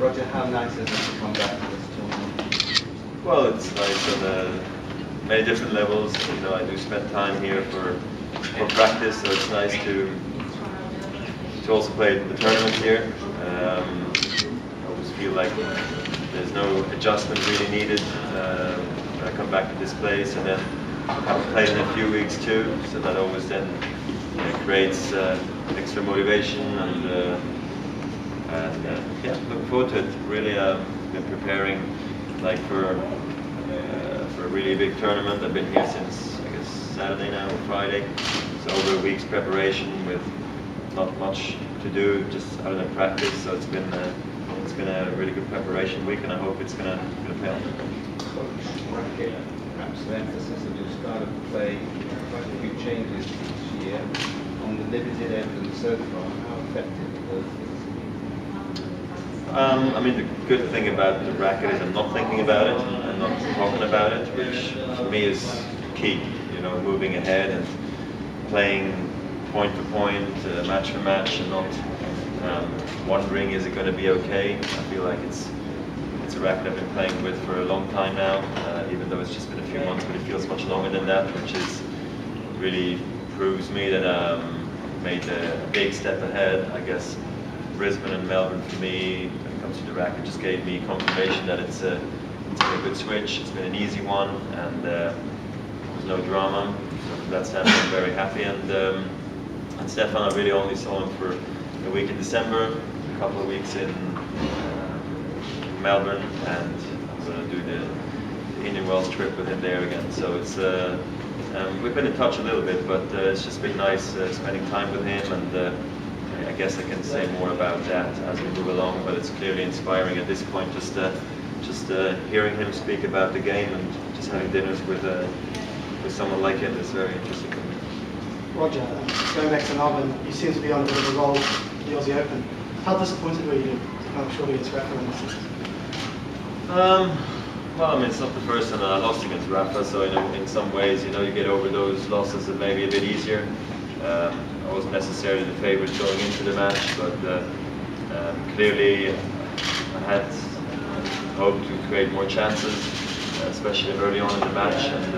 Roger, how nice is it to come back to this tournament? Well, it's nice on many different levels. You know, I do spend time here for practice, so it's nice to also play the tournament here. I always feel like there's no adjustment really needed when I come back to this place, and then I haven't played in a few weeks too, so that always then creates extra motivation and yeah, looking forward to it. Really, been preparing like for a really big tournament. I've been here since I guess Saturday now or Friday, so over a week's preparation with not much to do, just other than practice. So it's been a really good preparation week, and I hope it's gonna pay off. Racket, perhaps the emphasis of your style of play, quite a few changes this year on the limited evidence so far. How effective are those things? I mean, the good thing about the racket is I'm not thinking about it and not talking about it, which for me is key. You know, moving ahead and playing point for point, match for match, and not wondering is it going to be okay. I feel like it's a racket I've been playing with for a long time now, even though it's just been a few months, but it feels much longer than that, which is really proves me that made a big step ahead. I guess Brisbane and Melbourne for me, when it comes to the racket, just gave me confirmation that it's been a good switch. It's been an easy one, and there's no drama. So from that standpoint, I'm very happy. And Stefan, I really only saw him for a week in December, a couple of weeks in Melbourne, and I'm going to do the Indian Wells trip with him there again. So it's we've been in touch a little bit, but it's just been nice spending time with him, and I guess I can say more about that as we move along. But it's clearly inspiring at this point, just hearing him speak about the game and just having dinners with someone like him is very interesting for me. Roger, going back to Melbourne, you seem to be on a bit of a roll in the Aussie Open. How disappointed were you to kind of short against Rafa in this season? Well, I mean, it's not the first time that I lost against Rafa, so in some ways, you get over those losses and maybe a bit easier. I wasn't necessarily the favourite going into the match, but clearly I had hoped to create more chances, especially early on in the match, and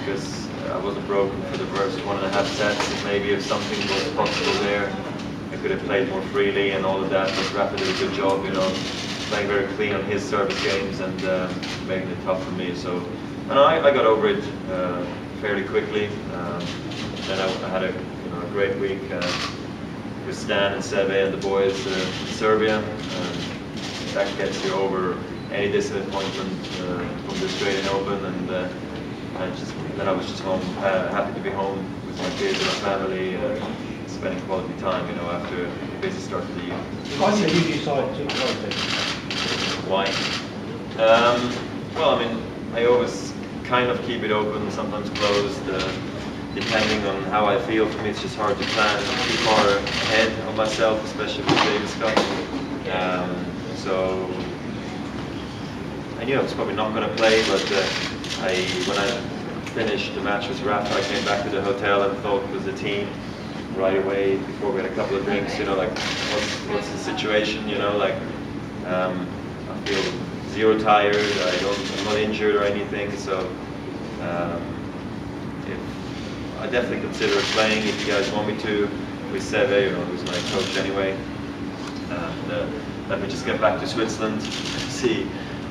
because I wasn't broken for the first 1.5 sets, and maybe if something was possible there, I could have played more freely and all of that. But Rafa did a good job, playing very clean on his service games and making it tough for me. So, and I got over it fairly quickly. Then I had a great week with Stan and Seve and the boys in Serbia. That gets you over any disappointment from the Australian Open, and then I was just home, happy to be home with my kids and my family, spending quality time, after a busy start of the year. Why did you decide to quality? Why? Well, I mean, I always kind of keep it open, sometimes closed, depending on how I feel. For me, it's just hard to plan too far ahead of myself, especially with Davis Cup. So I knew I was probably not going to play, but when I finished the match with Rafa, I came back to the hotel and thought with the team right away before we had a couple of drinks, like what's the situation, I feel zero tired, I'm not injured or anything, so I definitely consider playing if you guys want me to with Seve, who's my coach anyway. Let me just get back to Switzerland and see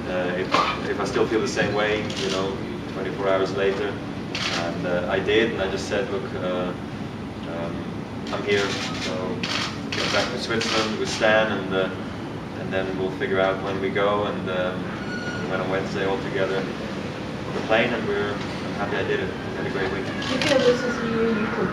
if I still feel the same way, 24 hours later. And I did, and I just said, look, I'm here, so get back to Switzerland with Stan, and then we'll figure out when we go. And we went on Wednesday all together on the plane, and I'm happy I did it. I had a great week. Do you feel this is the year you could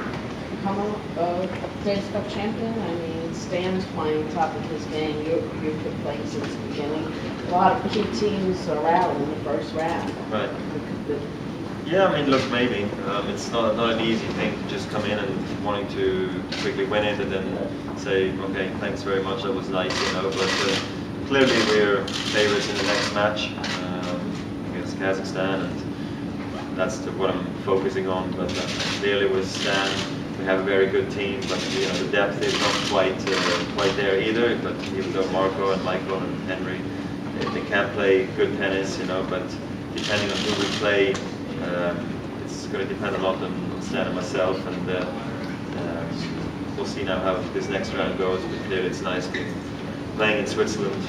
become a Davis Cup champion? I mean, Stan's playing top of his game. You've been playing since the beginning. A lot of key teams are out in the first round. Right. Yeah, I mean, look, maybe. It's not an easy thing to just come in and wanting to quickly win it and then say, okay, thanks very much, that was nice, But clearly we're favourites in the next match against Kazakhstan, and that's what I'm focusing on. But clearly with Stan we have a very good team, but the depth is not quite there either. But even though Marco and Michael and Henry, they can play good tennis, but depending on who we play, it's going to depend a lot on Stan and myself, and we'll see now how this next round goes. But clearly, it's nice playing in Switzerland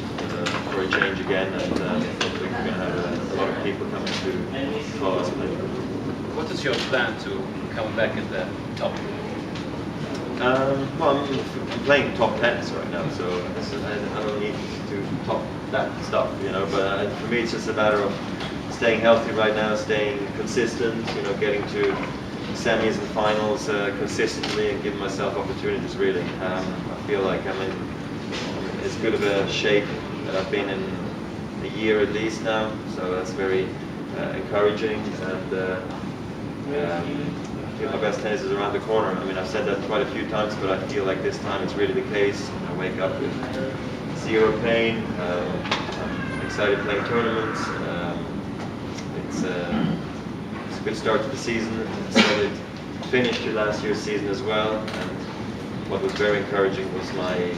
for a change again, and hopefully we're going to have a lot of people coming to follow us play. What is your plan to come back at the top? Well, I'm playing top tennis right now, so I don't need to top that stuff, But for me, it's just a matter of staying healthy right now, staying consistent, getting to semis and finals consistently, and giving myself opportunities. Really, I feel like I'm in as good of a shape that I've been in a year at least now, so that's very encouraging. And I feel my best tennis is around the corner. I mean, I've said that quite a few times, but I feel like this time it's really the case. I wake up with zero pain. I'm excited playing tournaments. It's a good start to the season. It's a solid finish to last year's season as well. And what was very encouraging was my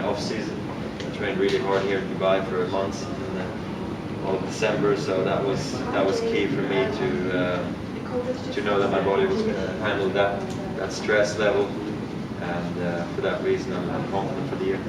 off season. I trained really hard here in Dubai for a month in all of December, so that was key for me to know that my body was going to handle that stress level, and for that reason I'm confident for the year.